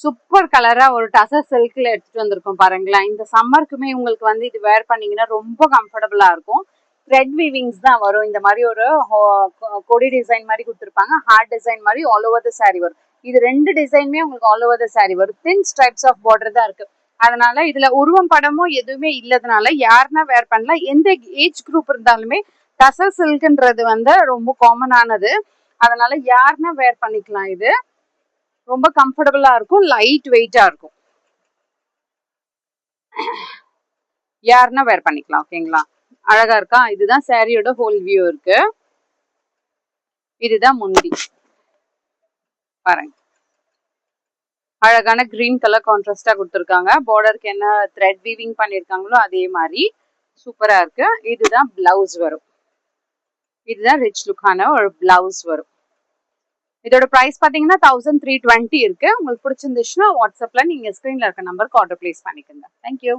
Super கலரா ஒரு டசர் சில்க்ல எடுத்துட்டு வந்திருக்கோம் பாருங்களேன். இந்த சம்மருக்குமே உங்களுக்கு வந்து இது வேர் பண்ணீங்கன்னா ரொம்ப கம்ஃபர்டபுளா இருக்கும். த்ரெட் வீவிங்ஸ் தான் வரும். இந்த மாதிரி ஒரு கொடி டிசைன் மாதிரி கொடுத்துருப்பாங்க. ஹார்ட் டிசைன் மாதிரி ஆல் ஓவர் த சாரி வரும். இது ரெண்டு டிசைனுமே உங்களுக்கு ஆல் ஓவர் த சாரி வரும். தின் ஸ்ட்ரைப்ஸ் ஆஃப் பார்டர் தான் இருக்கு. அதனால இதுல உருவம் படமும் எதுவுமே இல்லாதனால யாருன்னா வேர் பண்ணலாம். எந்த ஏஜ் குரூப் இருந்தாலுமே டசர் சில்க்ன்றது வந்து ரொம்ப காமனானது. அதனால யாருன்னா வேர் பண்ணிக்கலாம். இது ரொம்ப கம்ஃபர்டபுளா இருக்கும். லைட் வெயிட்டா இருக்கும். யாருன்னா வேர் பண்ணிக்கலாம். ஓகேங்களா? அழகா இருக்கா? இதுதான் சாரியோட ஹோல் வியூ இருக்கு. இதுதான் முந்தி பாருங்க. அழகான கிரீன் கலர் கான்ட்ராஸ்டா கொடுத்துருக்காங்க. பார்டருக்கு என்ன த்ரெட் வீவிங் பண்ணிருக்காங்களோ அதே மாதிரி சூப்பரா இருக்கு. இதுதான் பிளவுஸ் வரும். இதுதான் ரிச் லுக்கான ஒரு பிளவுஸ் வரும். இதோட பிரைஸ் பாத்தீங்கன்னா 1320 இருக்கு. உங்களுக்கு பிடிச்சிருந்துச்சுன்னா வாட்ஸ்அப்ல நீங்க ஸ்கிரீன்ல இருக்க நம்பருக்கு ஆர்டர் பிளேஸ் பண்ணிக்கோங்க. தேங்க்யூ.